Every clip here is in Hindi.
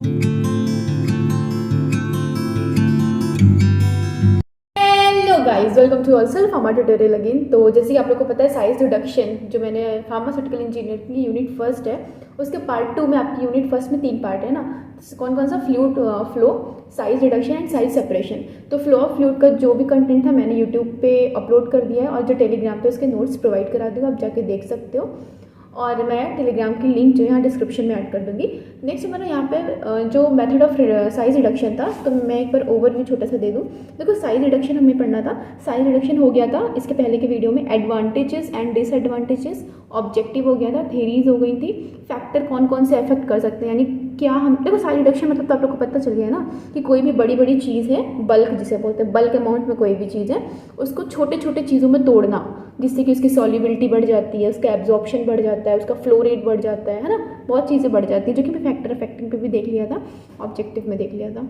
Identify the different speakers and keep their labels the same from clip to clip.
Speaker 1: Hello guys, welcome to also pharma tutorial again. तो जैसे कि आप लोग को पता है, साइज रिडक्शन जो मैंने फार्मास्यूटिकल इंजीनियर की यूनिट फर्स्ट है, उसके पार्ट 2 में आपकी यूनिट फर्स्ट में 3 पार्ट है ना। कौन कौन सा? Flow, size reduction and size separation. तो फ्लो ऑफ फ्लूइड का जो भी कंटेंट था मैंने यूट्यूब पे अपलोड कर दिया है, और जो टेलीग्राम पे उसके नोट्स प्रोवाइड करा दूँगा, आप जाके देख सकते हो। और मैं टेलीग्राम की लिंक जो है यहाँ डिस्क्रिप्शन में ऐड कर दूँगी। नेक्स्ट हमारा यहाँ पे जो मेथड ऑफ साइज रिडक्शन था, तो मैं एक बार ओवरव्यू छोटा सा दे दूँ। देखो, साइज रिडक्शन हमें पढ़ना था। साइज रिडक्शन हो गया था इसके पहले के वीडियो में। एडवांटेजेस एंड डिसएडवांटेजेस, ऑब्जेक्टिव हो गया था, थेरीज हो गई थी, फैक्टर कौन कौन से अफेक्ट कर सकते हैं, यानी क्या हम देखो साइज रिडक्शन मतलब तो आप लोग को पता चल गया ना कि कोई भी बड़ी बड़ी चीज़ है, बल्क जिसे बोलते हैं, बल्क अमाउंट में कोई भी चीज़ है, उसको छोटे छोटे चीज़ों में तोड़ना, जिससे कि उसकी सॉल्युबिलिटी बढ़ जाती है, उसका एब्जॉर्प्शन बढ़ जाता है, उसका फ्लो रेट बढ़ जाता है ना। बहुत चीज़ें बढ़ जाती है, जो कि मैं फैक्टर अफेक्टिंग पे भी देख लिया था, ऑब्जेक्टिव में देख लिया था।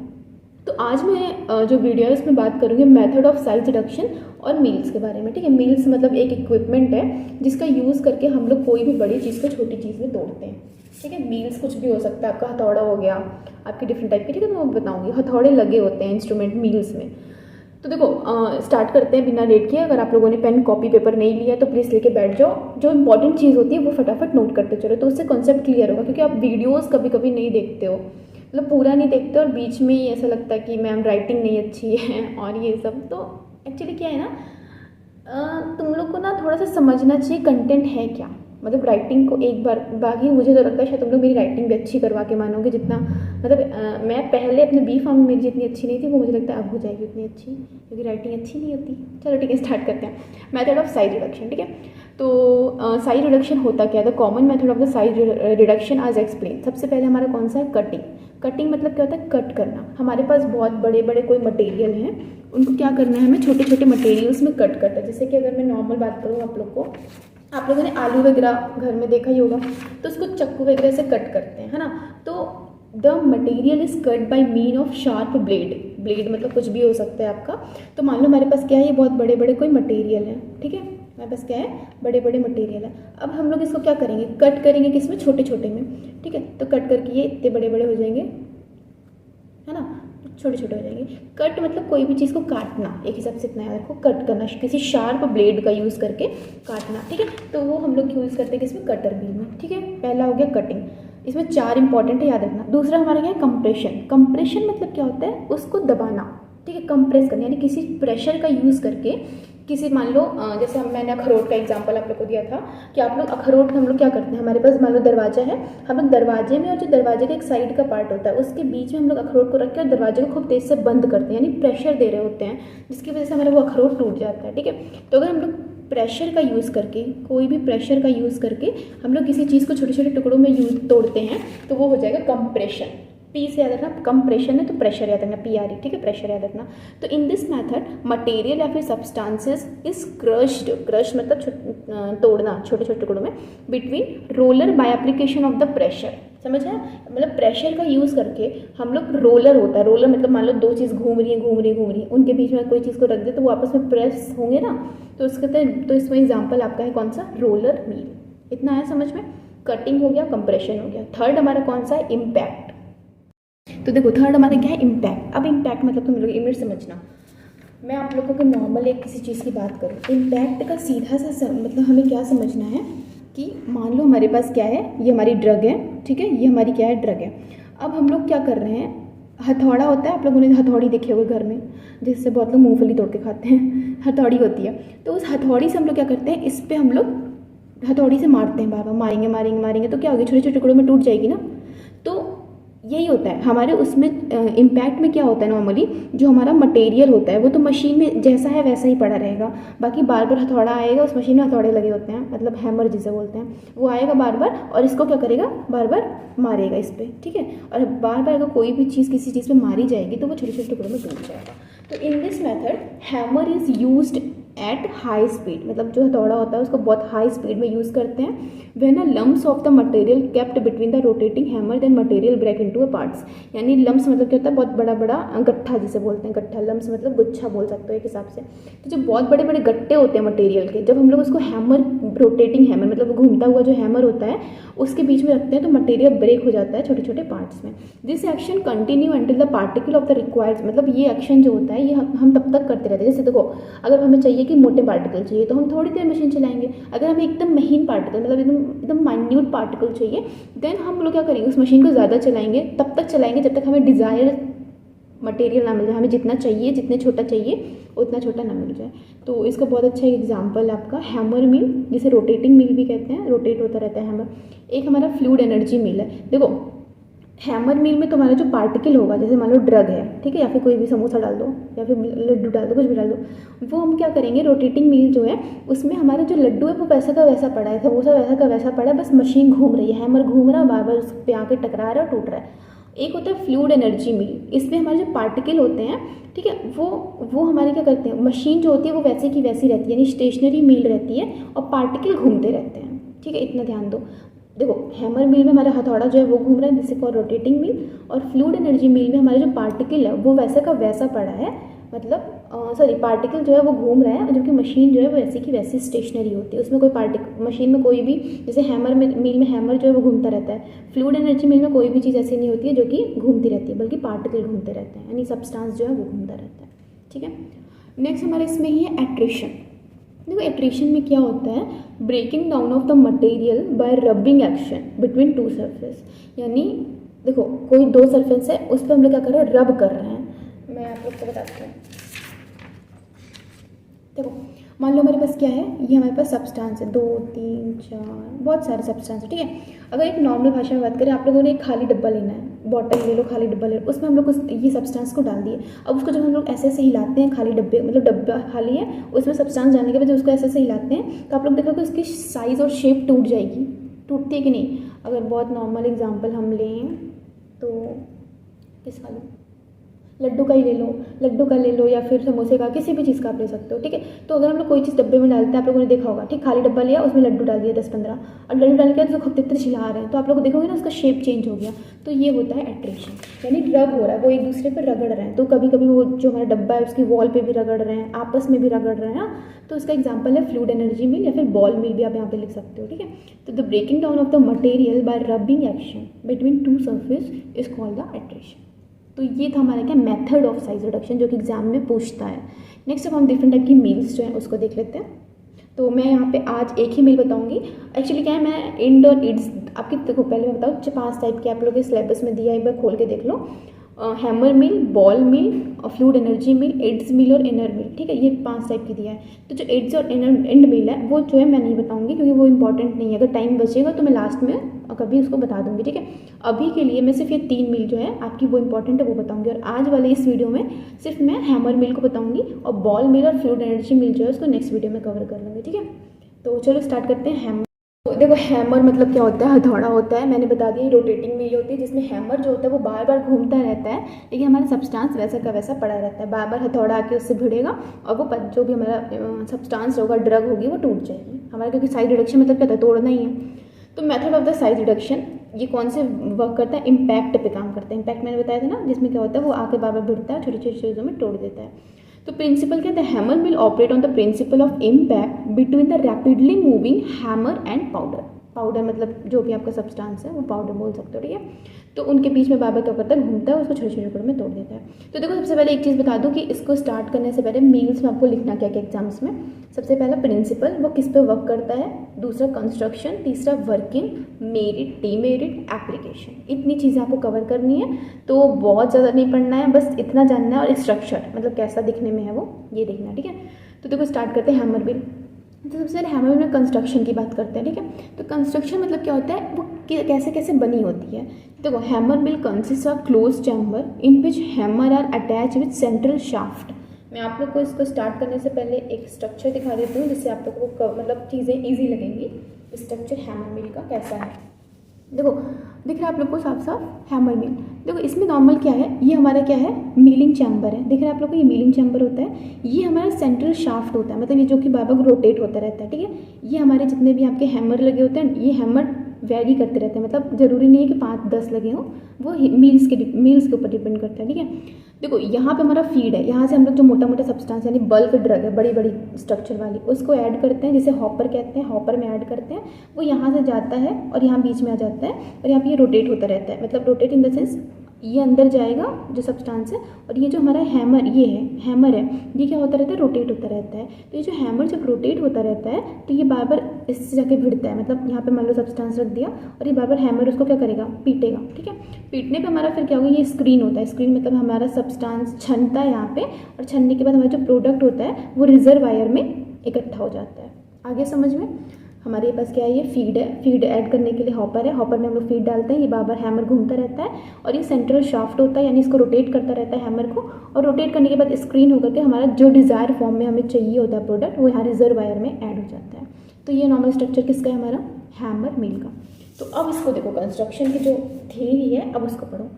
Speaker 1: तो आज मैं जो वीडियो है उसमें बात करूँगी मेथड ऑफ साइज रिडक्शन और मील्स के बारे में। ठीक है, मील्स मतलब एक इक्विपमेंट है जिसका यूज़ करके हम लोग कोई भी बड़ी चीज़ को छोटी चीज़ में तोड़ते हैं। ठीक है, मील्स कुछ भी हो सकता है, आपका हथौड़ा हो गया, आपकी डिफरेंट टाइप की। ठीक है, तो मैं बताऊँगी। हथौड़े लगे होते हैं इंस्ट्रूमेंट मील्स में। तो देखो, स्टार्ट करते हैं बिना लेट किए। अगर आप लोगों ने पेन कॉपी पेपर नहीं लिया है तो प्लीज़ लेके बैठ जाओ। जो इंपॉर्टेंट चीज़ होती है वो फटाफट नोट करते चलो, तो उससे कॉन्सेप्ट क्लियर होगा। क्योंकि आप वीडियोस कभी कभी नहीं देखते हो, मतलब पूरा नहीं देखते, और बीच में ही ऐसा लगता है कि मैम राइटिंग नहीं अच्छी है और ये सब। तो एक्चुअली क्या है ना, तुम लोग को ना थोड़ा सा समझना चाहिए कंटेंट है क्या, मतलब राइटिंग को एक बार। बाकी मुझे तो लगता है शायद तुम लोग मेरी राइटिंग भी अच्छी करवा के मानोगे, जितना मतलब मैं पहले अपने बी फार्म में मेरी जितनी अच्छी नहीं थी, वो मुझे लगता है अब हो जाएगी उतनी अच्छी, क्योंकि राइटिंग अच्छी नहीं होती। चलो ठीक है, स्टार्ट करते हैं। Method of size reduction. ठीक है, तो साइज रिडक्शन होता क्या है? The common method of the size reduction आज एक्सप्लेन। सबसे पहले हमारा कौन सा है? कटिंग। कटिंग मतलब क्या होता है? कट करना। हमारे पास बहुत बड़े बड़े कोई मटेरियल हैं, उनको क्या करना है, हमें छोटे छोटे मटेरियल्स में कट करता है। जैसे कि अगर मैं नॉर्मल बात करूँ आप लोग को, आप लोगों ने आलू वगैरह घर में देखा ही होगा, तो उसको चक्कू वगैरह से कट करते हैं, है ना। तो the material is cut by mean of sharp blade. Blade मतलब कुछ भी हो सकता है आपका। तो मान लो हमारे पास क्या है, ये बहुत बड़े बड़े कोई मटेरियल है। ठीक है, हमारे पास क्या है, बड़े बड़े मटेरियल है। अब हम लोग इसको क्या करेंगे, कट करेंगे किसमें? छोटे छोटे में। ठीक है, तो कट करके ये इतने बड़े बड़े हो जाएंगे, है ना, छोटे छोटे हो जाएंगे। कट मतलब कोई भी चीज़ को काटना, एक हिसाब से इतना याद रखो, कट करना, किसी शार्प ब्लेड का यूज़ करके काटना। ठीक है, तो वो हम लोग यूज़ करते हैं किसमें? कटर व्हील में। ठीक है, पहला हो गया कटिंग। इसमें 4 इंपॉर्टेंट है, याद रखना। दूसरा हमारा क्या है? कंप्रेशन। कंप्रेशन मतलब क्या होता है? उसको दबाना। ठीक है, कंप्रेस करना, यानी किसी प्रेशर का यूज़ करके किसी, मान लो जैसे मैंने अखरोट का एग्जांपल आप लोग को दिया था कि आप लोग अखरोट हम लोग क्या करते हैं, हमारे पास मान लो दरवाजा है, हम लोग दरवाजे में, और जो दरवाजे का एक साइड का पार्ट होता है उसके बीच में हम लोग अखरोट को रख के और दरवाजे को खूब तेज से बंद करते हैं, यानी प्रेशर दे रहे होते हैं, जिसकी वजह से हमारा वो अखरोट टूट जाता है। ठीक है, तो अगर हम लोग प्रेशर का यूज़ करके, कोई भी प्रेशर का यूज़ करके हम लोग किसी चीज़ को छोटे छोटे टुकड़ों में तोड़ते हैं, तो वो हो जाएगा कंप्रेशन। पी से याद रखना, कंप्रेशन है तो प्रेशर याद रखना, PRE। ठीक है, प्रेशर याद रखना। तो इन दिस मेथड मटेरियल या फिर सब्सटेंसेस इज क्रश्ड। क्रश मतलब तोड़ना छोटे छोटे टुकड़ों में, between roller by application of the pressure. समझ आया? मतलब प्रेशर का यूज़ करके हम लोग, रोलर होता है, रोलर मतलब मान लो दो चीज़ घूम रही है, उनके बीच में कोई चीज़ को रख दे तो वो आपस में प्रेस होंगे ना, तो उसके तो इसमें एग्जाम्पल आपका है कौन सा? रोलर मील। इतना आया समझ में? कटिंग हो गया, कंप्रेशन हो गया। थर्ड हमारा कौन सा है? इम्पैक्ट। तो देखो, थर्ड हमारा क्या है? इम्पैक्ट। अब इम्पैक्ट मतलब तुम लोग इमेज समझना। मैं आप लोगों को नॉर्मल एक किसी चीज़ की बात करूँ, इम्पैक्ट का सीधा सा मतलब हमें क्या समझना है कि मान लो हमारे पास क्या है, ये हमारी ड्रग है। ठीक है, ये हमारी क्या है? ड्रग है। अब हम लोग क्या कर रहे हैं, हथौड़ा होता है, आप लोगों ने हथौड़ी देखे हुए घर में, जिससे बहुत लोग मूंगफली तोड़ के खाते हैं, हथौड़ी होती है। तो उस हथौड़ी से हम लोग क्या करते हैं, इस पर हम लोग हथौड़ी से मारते हैं, बार बार मारेंगे मारेंगे मारेंगे, तो क्या होगी? छोटे छोटे टुकड़ों में टूट जाएगी ना। तो यही होता है हमारे उसमें इम्पैक्ट में क्या होता है, नॉर्मली जो हमारा मटेरियल होता है वो तो मशीन में जैसा है वैसा ही पड़ा रहेगा। बाकी बार बार हथौड़ा आएगा, उस मशीन में हथौड़े लगे होते हैं, मतलब हैमर जिसे बोलते हैं, वो आएगा बार बार और इसको क्या करेगा? बार बार मारेगा इस पर। ठीक है, और बार बार अगर कोई भी चीज़ किसी चीज़ पर मारी जाएगी तो वो छोटे छोटे टुकड़ों में टूट जाएगा। तो in this method hammer is used at high speed, मतलब जो हथौड़ा होता है उसको बहुत हाई स्पीड में यूज़ करते हैं, when a lumps of the material kept between the rotating hammer then material break into a parts. यानी लम्प्स मतलब क्या होता है, बहुत बड़ा बड़ा गट्ठा जिसे बोलते हैं, गट्ठा, लम्प्स मतलब गुच्छा बोल सकते हो एक हिसाब से। तो जो बहुत बड़े बड़े गट्टे होते हैं मटेरियल के, जब हम लोग उसको हैमर, रोटेटिंग हैमर मतलब घूमता हुआ जो हैमर होता है उसके बीच में रखते हैं तो मटेरियल ब्रेक हो जाता है छोटे छोटे पार्ट्स में। This action continue until the particle of the required, मतलब ये एक्शन जो होता है ये हम तब तक करते रहते हैं। जैसे देखो, अगर हमें चाहिए कि मोटे पार्टिकल चाहिए तो हम थोड़ी देर मशीन चलाएंगे, अगर हमें एकदम महीन पार्टिकल मतलब एकदम माइन्यूट पार्टिकल चाहिए देन हम लोग क्या करेंगे, उस मशीन को ज़्यादा चलाएंगे, तब तक चलाएंगे जब तक हमें डिज़ायर मटेरियल ना मिल जाए, हमें जितना चाहिए, जितने छोटा चाहिए उतना छोटा ना मिल जाए। तो इसका बहुत अच्छा एग्जांपल है आपका हैमर मिल, जिसे रोटेटिंग मिल भी कहते हैं, रोटेट होता रहता है हैमर। एक हमारा फ्लूइड एनर्जी मिल है। देखो हैमर मिल में तुम्हारा जो पार्टिकल होगा, जैसे मान लो ड्रग है, ठीक है, या फिर कोई भी समोसा डाल दो या फिर लड्डू डाल दो, कुछ भी डाल दो, वो हम क्या करेंगे, रोटेटिंग मिल जो है उसमें हमारा जो लड्डू है वो वैसा का वैसा पड़ा है, समोसा वैसा का वैसा पड़ा है, बस मशीन घूम रही है, हैमर घूम रहा है, बार बार उस पर आके टकरा रहा है और टूट रहा है। एक होता है फ्लूइड एनर्जी मिल, इसमें हमारे जो पार्टिकल होते हैं, ठीक है, वो हमारे क्या करते हैं, मशीन जो होती है वो वैसे की वैसी रहती है, यानी स्टेशनरी मिल रहती है और पार्टिकल घूमते रहते हैं, ठीक है, इतना ध्यान दो। देखो हैमर मिल में हमारा हथौड़ा जो है वो घूम रहा है, जिसे कॉल रोटेटिंग मिल, और फ्लूइड एनर्जी मिल में हमारे जो पार्टिकल है वो वैसा का वैसा पड़ा है, मतलब पार्टिकल जो है वो घूम रहा है, जबकि मशीन जो है वो वैसी की वैसी स्टेशनरी होती है, उसमें कोई मशीन में कोई भी, जैसे हैमर में मिल में हैमर जो है वो घूमता रहता है, फ्लूइड एनर्जी मिल में कोई भी चीज़ ऐसी नहीं होती है जो कि घूमती रहती है, बल्कि पार्टिकल घूमते रहते हैं, यानी सब्सटेंस जो है वो घूमता रहता है, ठीक है। नेक्स्ट हमारे इसमें ही है एट्रिशन। देखो एट्रिशन में क्या होता है, breaking down of the material by rubbing action between two surface. यानी देखो कोई दो सरफेस है, उस पर हम लोग क्या कर रहे हैं, रब कर रहे हैं। मैं आप लोग को बताती हूँ। देखो मान लो हमारे पास क्या है, ये हमारे पास सब्सटेंस है, 2 3 4 बहुत सारे सब्सटेंस है, ठीक है। अगर एक नॉर्मल भाषा में बात करें, आप लोगों ने एक खाली डब्बा लेना है, बॉटल ले लो, खाली डब्बा ले लो, उसमें हम लोग ये सब्सटेंस को डाल दिए। अब उसको जब हम लोग ऐसे ऐसे हिलाते हैं, खाली डब्बे मतलब डब्बा खाली है, उसमें सब्सटेंस डालने के बाद जब उसको ऐसे ऐसे हिलाते हैं तो आप लोग देखोगे उसकी साइज़ और शेप टूट जाएगी, टूटती है कि नहीं। अगर बहुत नॉर्मल एग्जाम्पल हम लें तो किसका लो, लड्डू का ही ले लो, लड्डू का ले लो, या फिर समोसे का, किसी भी चीज़ का आप ले सकते हो, ठीक है। तो अगर हम लोग कोई चीज़ डब्बे में डालते हैं, आप लोगों ने देखा होगा, ठीक, खाली डब्बा लिया, उसमें लड्डू डाल दिया 10-15, और लड्डू डाल के तो खूब तेज छिला रहे हैं, तो आप लोग देखोगे ना उसका शेप चेंज हो गया, तो ये होता है एट्रिशन, यानी रब हो रहा है, वो एक दूसरे पर रगड़ रहे हैं। तो कभी कभी वो जो हमारा डब्बा है उसकी वॉल पर भी रगड़ रहे हैं, आपस में भी रगड़ रहे हैं, तो उसका एग्जाम्पल है फ्लूइड एनर्जी मिल या फिर बॉल मिल भी आप यहाँ पे लिख सकते हो, ठीक है। तो the breaking down of the material by rubbing action between two surface is called the attrition. तो ये था हमारा क्या, मेथड ऑफ साइज रिडक्शन, जो कि एग्जाम में पूछता है। नेक्स्ट अब हम डिफरेंट टाइप की मील्स जो है उसको देख लेते हैं। तो मैं यहाँ पे आज एक ही मील बताऊंगी। एक्चुअली क्या है, मैं इंड और इड्स आपकी, देखो पहले मैं बताऊँ 5 टाइप के आप लोग के सिलेबस में दिया है, एक बार खोल के देख लो। हैमर मिल, बॉल मिल, फ्लूइड एनर्जी मिल, एड्स मिल और इनर मिल, ठीक है, ये 5 टाइप की दिया है। तो जो एड्स और एंड मिल है वो जो है मैं नहीं बताऊंगी, क्योंकि वो इंपॉर्टेंट नहीं है। अगर टाइम बचेगा तो मैं लास्ट में कभी उसको बता दूंगी, ठीक है। अभी के लिए मैं सिर्फ ये 3 मिल जो है आपकी वो इंपॉर्टेंट है वो बताऊंगी, और आज वाले इस वीडियो में सिर्फ मैं हैमर मिल को बताऊंगी, और बॉल मिल और फ्लूइड एनर्जी मिल जो है उसको नेक्स्ट वीडियो में कवर कर लूँगी, ठीक है। तो चलो स्टार्ट करते हैं। हैमर, तो देखो हैमर मतलब क्या होता है, हथौड़ा होता है, मैंने बता दिया रोटेटिंग मिल होती है, जिसमें हैमर जो होता है वो बार बार घूमता रहता है, लेकिन हमारा सब्सटेंस वैसा का वैसा पड़ा रहता है, बार बार हथौड़ा आके उससे भिड़ेगा और वो जो भी हमारा सब्सटेंस होगा, ड्रग होगी, वो टूट जाएगी हमारा, क्योंकि साइज रिडक्शन मतलब क्या होता है, तोड़ना ही है। तो method of the size reduction ये कौन से वर्क करता है, इम्पैक्ट पे काम करता है। इम्पैक्ट मैंने बताया था ना, जिसमें क्या होता है वो आके बार बार भिड़ता है, छोटी छोटी चीज़ों में तोड़ देता है। तो प्रिंसिपल क्या है, hammer will operate on the principle of impact between the rapidly moving hammer and powder. Powder मतलब जो भी आपका सब्सटेंस है वो पाउडर बोल सकते हो, ठीक है। तो उनके बीच में बार बार क्या करता है, घूमता है, उसको छोटे छोटे टुकड़ों में तोड़ देता है। तो देखो सबसे पहले एक चीज़ बता दूं कि इसको स्टार्ट करने से पहले मील्स में आपको लिखना क्या क्या एग्जाम्स में। सबसे पहला प्रिंसिपल, वो किस पे वर्क करता है, दूसरा कंस्ट्रक्शन, तीसरा वर्किंग, मेरिट, डीमेरिट, एप्लीकेशन। इतनी चीज़ें आपको कवर करनी है, तो बहुत ज़्यादा नहीं पढ़ना है, बस इतना जानना है, और स्ट्रक्चर मतलब कैसा दिखने में है वो ये देखना है, ठीक है। तो देखो स्टार्ट करते हैं हैमर बिल। तो सबसे पहले हैमर में कंस्ट्रक्शन की बात करते हैं, ठीक है। तो कंस्ट्रक्शन मतलब क्या होता है, वो कैसे कैसे बनी होती है। देखो hammer mill consist of close chamber in which hammer are attach with central shaft. मैं आप लोग को इसको स्टार्ट करने से पहले एक स्ट्रक्चर दिखा देती हूँ, जिससे आप लोग को मतलब चीज़ें ईजी लगेंगी। स्ट्रक्चर हैमर मिल का कैसा है, देखो दिख रहा है आप लोग को साफ साफ हैमर मिल। देखो इसमें नॉर्मल क्या है, ये हमारा क्या है, मिलिंग चैम्बर है। दिख रहा है आप लोग को, ये मिलिंग चैम्बर होता है, ये हमारा सेंट्रल शाफ्ट होता है, मतलब ये जो कि बार बार रोटेट होता रहता है, ठीक है। ये हमारे जितने भी आपके हैमर लगे होते हैं, ये हैमर वैरी करते रहते हैं, मतलब ज़रूरी नहीं है कि 5-10 लगे हों, वो मील्स के ऊपर डिपेंड करता है, ठीक है। देखो यहाँ पे हमारा फीड है, यहाँ से हम लोग जो मोटा मोटा सब्सटेंस यानी बल्क ड्रग है, बड़ी बड़ी स्ट्रक्चर वाली, उसको ऐड करते हैं, जिसे हॉपर कहते हैं, हॉपर में ऐड करते हैं। वो यहाँ से जाता है और यहाँ बीच में आ जाता है, और यहाँ पे ये रोटेट होता रहता है, मतलब रोटेट इन द सेंस ये अंदर जाएगा जो सब्सटेंस है, और ये जो हमारा हैमर ये है, हैमर है, ये क्या होता रहता है, रोटेट होता रहता है। तो ये जो हैमर जब रोटेट होता रहता है तो ये बार बार इससे जाके भिड़ता है, मतलब यहाँ पे मान लो सब्सटेंस रख दिया और ये बार बार हैमर उसको क्या करेगा, पीटेगा, ठीक है। पीटने पे हमारा फिर क्या होगा, ये स्क्रीन होता है, स्क्रीन मतलब हमारा सब्सटेंस छनता है यहाँ पे, और छनने के बाद हमारा जो प्रोडक्ट होता है वो रिजर्वायर में इकट्ठा हो जाता है। आगे समझ में, हमारे पास क्या है, ये फीड है, फीड ऐड करने के लिए हॉपर है, हॉपर में हम लोग फीड डालते हैं, ये बार बार हैमर घूमता रहता है, और ये सेंट्रल शाफ्ट होता है, यानी इसको रोटेट करता रहता है हैमर को, और रोटेट करने के बाद स्क्रीन होकर के हमारा जो डिज़ायर फॉर्म में हमें चाहिए होता है प्रोडक्ट, वो यहाँ रिजर्वायर में ऐड हो जाता है। तो ये नॉर्मल स्ट्रक्चर किसका है, हमारा हैमर मिल का। तो अब इसको देखो, कंस्ट्रक्शन की जो थ्योरी है अब उसको पढ़ो।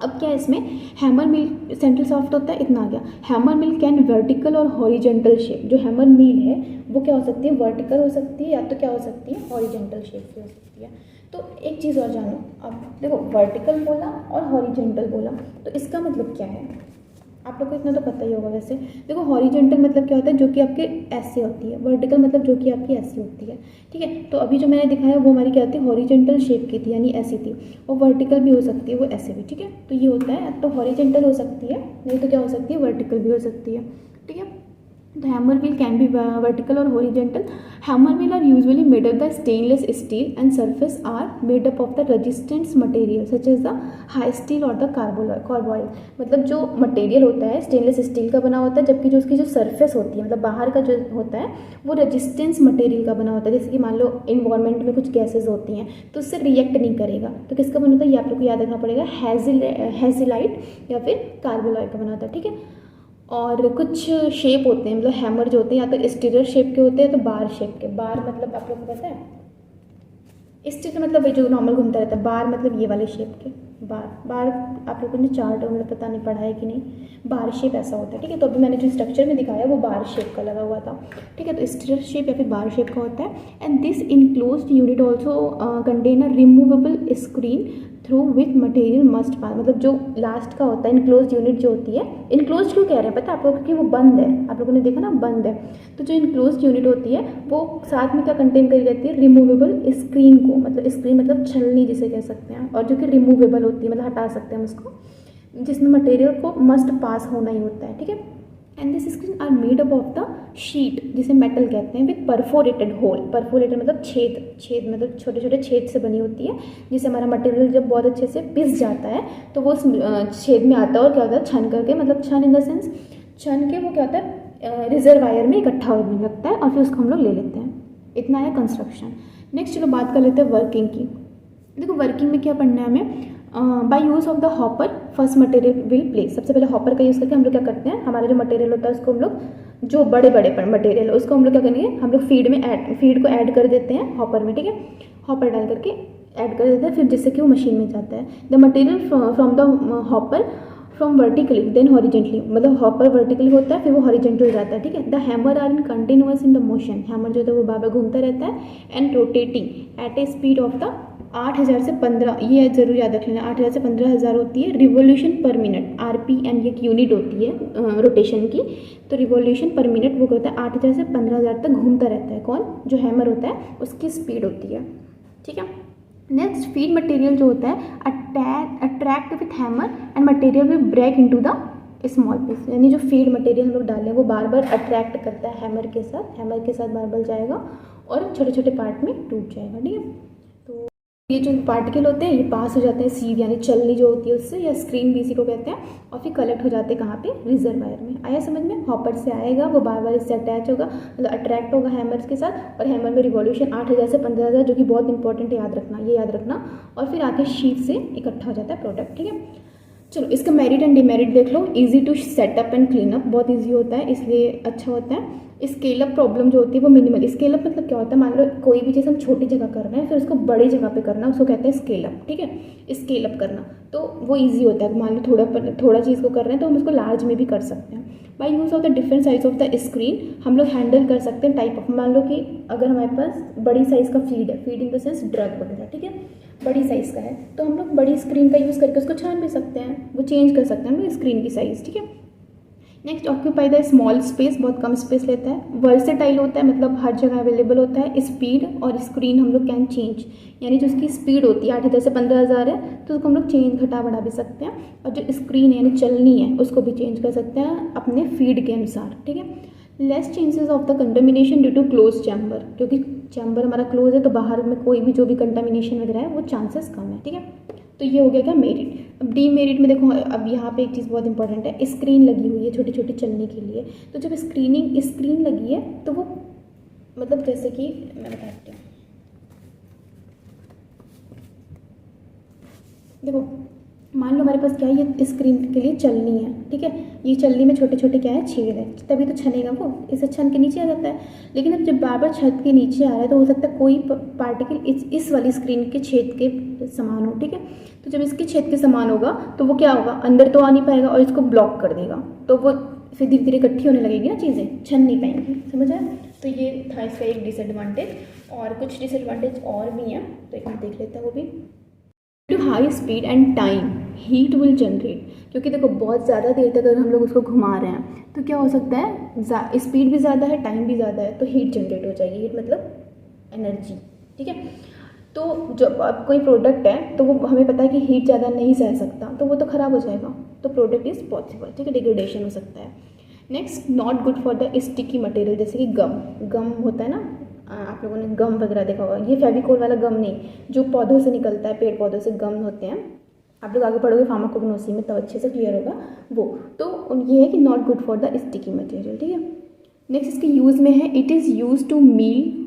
Speaker 1: अब क्या है इसमें, हैमर मिल सेंट्रल सॉफ्ट होता है, इतना आ गया। हैमर मिल कैन वर्टिकल और हॉरिजेंटल शेप, जो हैमर मिल है वो क्या हो सकती है, वर्टिकल हो सकती है, या तो क्या हो सकती है, हॉरिजेंटल शेप की हो सकती है। तो एक चीज़ और जानो, अब देखो वर्टिकल बोला और हॉरिजेंटल बोला, तो इसका मतलब क्या है, आप लोग को इतना तो पता ही होगा वैसे। देखो हॉरिजेंटल मतलब क्या होता है, जो कि आपके ऐसे होती है, वर्टिकल मतलब जो कि आपकी ऐसी होती है, ठीक है। तो अभी जो मैंने दिखाया वो हमारी क्या थी, हॉरिजेंटल शेप की थी, यानी ऐसी थी, और वर्टिकल भी हो सकती है वो ऐसे भी, ठीक है। तो ये होता है, तो हॉरिजेंटल हो सकती है, नहीं तो क्या हो सकती है, वर्टिकल भी हो सकती है, ठीक है। The hammer wheel can be vertical or horizontal. Hammer wheel are usually made of the stainless steel and surface are made up of the resistance material such as the high steel or the carboy। मतलब जो मटेरियल होता है स्टेनलेस स्टील का बना होता है, जबकि जो उसकी जो सरफेस होती है, मतलब बाहर का जो होता है वो रेजिस्टेंस मटेरियल का बना होता है। जैसे कि मान लो इन्वायरमेंट में कुछ गैसेज होती हैं तो उससे रिएक्ट नहीं करेगा, तो किसका बना होता है, ये आप लोग को याद रखना पड़ेगा, हैजिलाइट या फिर कार्बोलॉइड का बना होता है, ठीक है। और कुछ शेप होते हैं, मतलब हैमर जो होते हैं या तो स्टीरर शेप के होते हैं तो बार शेप के। बार मतलब आप लोग को पता है, स्टीरर मतलब जो नॉर्मल घूमता रहता है, बार मतलब ये वाले शेप के। बार आप लोगों ने चार्ट मतलब पता नहीं पढ़ा है कि नहीं, बार शेप ऐसा होता है, ठीक है। तो अभी मैंने जो स्ट्रक्चर में दिखाया वो बार शेप का लगा हुआ था, ठीक है। तो स्टीरर शेप या फिर बार शेप का होता है। And this enclosed unit also contain a removable screen through with material must pass, मतलब जो लास्ट का होता है इनक्लोज यूनिट जो होती है, इनक्लोज क्यों कह रहे हैं पता है आप लोग, क्योंकि वो बंद है, आप लोगों ने देखा ना बंद है। तो जो इनक्लोज यूनिट होती है वो साथ में क्या कंटेन करी रहती है, रिमूवेबल स्क्रीन को, मतलब स्क्रीन मतलब छलनी जिसे कह सकते हैं, और जो कि रिमूवेबल होती है मतलब हटा सकते हैं हम उसको, जिसमें मटेरियल को मस्ट पास होना ही होता है, ठीक है। And this screen are made up of the sheet, जिसे मेटल कहते हैं, विथ परफोरेटेड होल। परफोरेटेड मतलब छेद मतलब छोटे छोटे छेद से बनी होती है, जिससे हमारा मटेरियल जब बहुत अच्छे से पिस जाता है तो वो उस छेद में आता है, और क्या होता है छन करके, मतलब छन इन द सेंस छन के वो क्या होता है रिजर्वायर में इकट्ठा होने लगता है, और फिर उसको हम लोग ले लेते हैं। इतना है कंस्ट्रक्शन। नेक्स्ट चलो बात कर लेते हैं वर्किंग की। देखो वर्किंग में क्या पढ़ना है हमें, by use of the hopper first material will place. सबसे पहले हॉपर का यूज़ करके हम लोग क्या करते हैं, हमारा जो मटेरियल होता है उसको हम लोग, जो बड़े बड़े मटेरियल है उसको हम लोग क्या करेंगे, हम लोग फीड को ऐड कर देते हैं हॉपर में, ठीक है। हॉपर डाल करके ऐड कर देते हैं, फिर जिससे कि वो मशीन में जाता है। The material from the hopper from vertically then horizontally, मतलब हॉपर वर्टिकली होता है फिर वो हॉरिजेंटल जाता है, ठीक है। The hammer are in continuous in the motion, hammer जो है वो बार बार घूमता रहता है, and rotating at a speed of the 8000 से 15, ये जरूर याद रख लेना, 8000 से 15000 होती है रिवोल्यूशन पर मिनट, RPM ये एक यूनिट होती है रोटेशन की। तो रिवोल्यूशन पर मिनट वो होता है 8000 से 15000 तक घूमता रहता है, कौन, जो हैमर होता है उसकी स्पीड होती है, ठीक है। नेक्स्ट फीड मटेरियल जो होता है attract with hammer and material will break into the small piece, यानी जो फीड मटेरियल हम लोग डालें वो बार बार अट्रैक्ट करता है हैमर के साथ बार बार जाएगा और छोटे छोटे पार्ट में टूट जाएगा, ठीक है। तो ये जो पार्टिकल होते हैं ये पास हो जाते हैं सीड यानी चलनी जो होती है उससे, या स्क्रीन भी इसी को कहते हैं, और फिर कलेक्ट हो जाते हैं कहाँ पे, रिजर्वायर में। आया समझ में, हॉपर से आएगा वो बार बार इससे अटैच होगा, मतलब अट्रैक्ट होगा हैमर्स के साथ, और हैमर में रिवॉल्यूशन 8000 से 15000, जो कि बहुत इंपॉर्टेंट है, याद रखना, ये याद रखना, और फिर आके शीट से इकट्ठा हो जाता है प्रोडक्ट, ठीक है। चलो इसका मेरिट एंड डिमेरिट देख लो। Easy to set up and clean up, बहुत इजी होता है इसलिए अच्छा होता है। स्केल अप प्रॉब्लम जो होती है वो मिनिमल। स्केल अप मतलब क्या होता है, मान लो कोई भी चीज़ हम छोटी जगह कर रहे हैं फिर उसको बड़ी जगह पे करना, उसको कहते हैं स्केल अप। ठीक है, स्केल अप करना तो वो इजी होता है। मान लो थोड़ा चीज़ को कर रहे हैं तो हम उसको लार्ज में भी कर सकते हैं। By use of the different size of the screen हम लोग हैंडल कर सकते हैं टाइप ऑफ। मान लो कि अगर हमारे पास बड़ी साइज़ का फीड है, feed in the sense drug वगैरह, ठीक है, बड़ी साइज़ का है तो हम लोग बड़ी स्क्रीन का यूज़ करके उसको छान भी सकते हैं, वो चेंज कर सकते हैं हम लोग स्क्रीन की साइज़। ठीक है, next occupy the small space, बहुत कम स्पेस लेता है। वर्सेटाइल होता है मतलब हर जगह अवेलेबल होता है। स्पीड और स्क्रीन हम लोग कैन चेंज, यानी जो उसकी स्पीड होती है 8,000 से 15,000 है तो उसको हम लोग चेंज घटा बढ़ा भी सकते हैं। और जो स्क्रीन है यानी चलनी है उसको भी चेंज कर सकते हैं अपने फीड के अनुसार। ठीक है, less chances of the contamination due to close chamber, क्योंकि चैम्बर हमारा क्लोज है तो बाहर में कोई भी जो भी कंटामिनेशन वगैरह है वो चांसेस कम है। ठीक है, तो ये हो गया क्या मेरिट। अब डीमेरिट में देखो, अब यहाँ पे एक चीज़ बहुत इंपॉर्टेंट है, स्क्रीन लगी हुई है छोटी छोटी चलने के लिए। तो जब स्क्रीन लगी है तो वो मतलब जैसे कि मैं बताती हूँ, देखो मान लो हमारे पास क्या है, ये स्क्रीन के लिए चलनी है। ठीक है, ये चलनी में छोटे छोटे क्या है, छेद है, तभी तो छनेगा वो, इसे छन के नीचे आ जाता है। लेकिन अब जब बार बार छत के नीचे आ रहा है तो हो सकता है कोई पार्टिकल इस वाली स्क्रीन के छेद के समान हो। ठीक है, तो जब इसके छेद के समान होगा तो वो क्या होगा, अंदर तो आ नहीं पाएगा और इसको ब्लॉक कर देगा, तो वो फिर धीरे धीरे इकट्ठी होने लगेगी ना, चीज़ें छन नहीं पाएंगी। समझ आया? तो ये था इसका एक डिसएडवांटेज, और कुछ डिसएडवांटेज और भी हैं तो एक मिनट देख लेते हैं वो भी। Too high speed and time heat will generate, क्योंकि देखो बहुत ज़्यादा देर तक अगर हम लोग उसको घुमा रहे हैं तो क्या हो सकता है, स्पीड भी ज़्यादा है टाइम भी ज़्यादा है तो हीट जनरेट हो जाएगी। हीट मतलब एनर्जी। ठीक है, तो जब अब कोई प्रोडक्ट है तो वो हमें पता है कि हीट ज़्यादा नहीं सह सकता तो वो तो ख़राब हो जाएगा, तो प्रोडक्ट इज़ पॉसिबल। ठीक है, डिग्रेडेशन हो सकता है। Next, not good for the sticky material, जैसे कि गम होता है ना, आप लोगों ने गम वगैरह देखा होगा। ये फेविकोल वाला गम नहीं, जो पौधों से निकलता है, पेड़ पौधों से गम होते हैं, आप लोग आगे पढ़ोगे फार्माकोग्नोसी में तब अच्छे से क्लियर होगा वो। तो ये है कि not good for the sticky material. ठीक है, नेक्स्ट इसके यूज़ में है, it is use to mill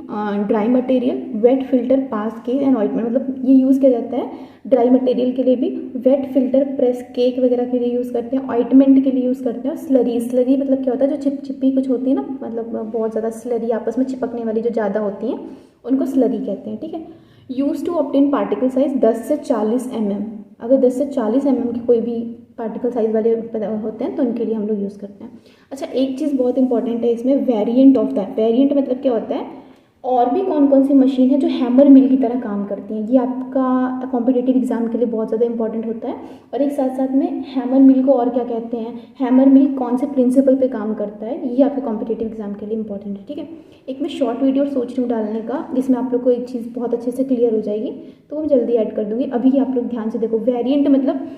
Speaker 1: dry material, wet filter, pass cake and ointment, मतलब ये यूज़ किया जाता है ड्राई मटेरियल के लिए भी, वेट फिल्टर, प्रेस केक वगैरह के लिए यूज़ करते हैं, ऑइंटमेंट के लिए यूज़ करते हैं। स्लरी मतलब क्या होता है, जो चिपचिपी कुछ होती है ना, मतलब बहुत ज़्यादा स्लरी आपस में चिपकने वाली जो ज़्यादा होती हैं उनको स्लरी कहते हैं। ठीक है, use to obtain particle size 10 से 40 mm, अगर 10 से 40 mm की कोई भी पार्टिकल साइज वाले होते हैं तो उनके लिए हम लोग यूज़ करते हैं। अच्छा, एक चीज़ बहुत इंपॉर्टेंट है इसमें, वेरिएंट ऑफ दैट। वेरिएंट मतलब क्या होता है, और भी कौन कौन सी मशीन है जो हैमर मिल की तरह काम करती हैं। ये आपका कॉम्पिटिटिव एग्जाम के लिए बहुत ज़्यादा इंपॉर्टेंट होता है। और एक साथ साथ में हैमर मिल को और क्या कहते हैं, हैमर मिल कौन से प्रिंसिपल पे काम करता है, ये आपके कॉम्पिटिटिव एग्जाम के लिए इंपॉर्टेंट है। ठीक है, एक मैं शॉर्ट वीडियो सोच रही हूँ डालने का, जिसमें आप लोग को एक चीज़ बहुत अच्छे से क्लियर हो जाएगी, तो वो जल्दी ऐड कर दूँगी। अभी आप लोग ध्यान से देखो, वेरिएंट मतलब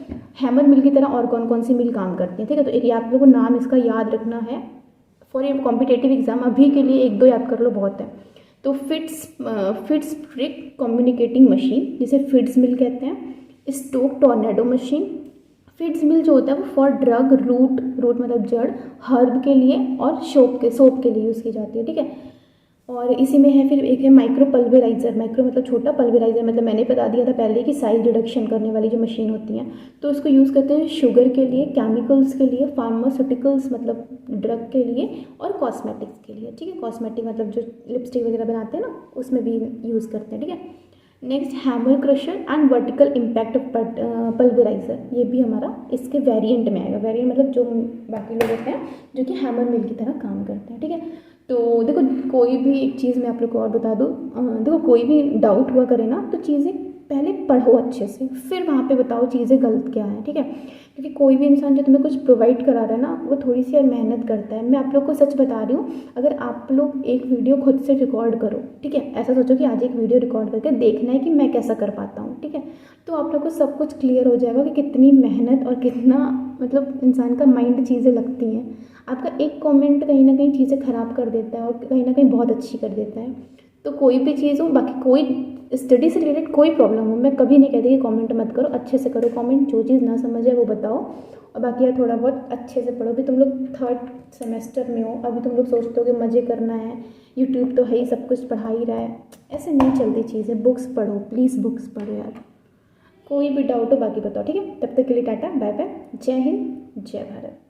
Speaker 1: हैमर मिल की तरह और कौन कौन सी मिल काम करती हैं। ठीक है, तो एक आप लोग को नाम इसका याद रखना है फॉर ये कॉम्पिटिटिव एग्जाम। अभी के लिए एक दो याद कर लो, बहुत है। तो फिट्स ब्रिक कम्युनिकेटिंग मशीन, जिसे फिट्स मिल कहते हैं। स्टोक टॉर्नेडो मशीन, फिट्स मिल जो होता है वो फॉर ड्रग, रूट मतलब जड़, हर्ब के लिए और सोप के लिए यूज़ की जाती है। ठीक है, और इसी में है फिर एक है माइक्रो पल्वेराइजर। माइक्रो मतलब छोटा, पल्वेराइजर मतलब मैंने बता दिया था पहले कि साइज रिडक्शन करने वाली जो मशीन होती हैं, तो उसको यूज़ करते हैं शुगर के लिए, केमिकल्स के लिए, फार्मास्यूटिकल्स मतलब ड्रग के लिए, और कॉस्मेटिक्स के लिए। ठीक है, कॉस्मेटिक मतलब जो लिपस्टिक वगैरह बनाते हैं ना, उसमें भी यूज़ करते हैं। ठीक है, next hammer crusher and vertical impact pulveriser, ये भी हमारा इसके वेरिएंट में आएगा। वेरिएंट मतलब जो बाकी लोग होते हैं जो कि हैमर मिल की तरह काम करते हैं। ठीक है, तो देखो कोई भी एक चीज़ मैं आप लोग को और बता दूँ, देखो कोई भी डाउट हुआ करे ना तो चीज़ें पहले पढ़ो अच्छे से, फिर वहाँ पे बताओ चीज़ें गलत क्या है। ठीक है, क्योंकि कोई भी इंसान जो तुम्हें कुछ प्रोवाइड करा रहा है ना, वो थोड़ी सी यार मेहनत करता है। मैं आप लोग को सच बता रही हूँ, अगर आप लोग एक वीडियो खुद से रिकॉर्ड करो, ठीक है, ऐसा सोचो कि आज एक वीडियो रिकॉर्ड करके देखना है कि मैं कैसा कर पाता हूँ। ठीक है, तो आप लोग को सब कुछ क्लियर हो जाएगा कि कितनी मेहनत और कितना मतलब इंसान का माइंड चीज़ें लगती हैं। आपका एक कमेंट कहीं ना कहीं चीज़ें ख़राब कर देता है और कहीं ना कहीं बहुत अच्छी कर देता है। तो कोई भी चीज़ हो, बाकी कोई स्टडी से रिलेटेड कोई प्रॉब्लम हो, मैं कभी नहीं कहती कि कमेंट मत करो, अच्छे से करो कमेंट, जो चीज़ ना समझ है वो बताओ, और बाकी यार थोड़ा बहुत अच्छे से पढ़ो। अभी तुम लोग 3rd सेमेस्टर में हो, अभी तुम लोग सोचते हो कि मज़े करना है, यूट्यूब तो है ही, सब कुछ पढ़ा ही रहा है, ऐसे नहीं चलती चीज़ें। बुक्स पढ़ो प्लीज़, बुक्स पढ़ो यार, कोई भी डाउट हो बाकी बताओ, ठीक है। तब तक के लिए टाटा बाय बाय, जय हिंद जय भारत।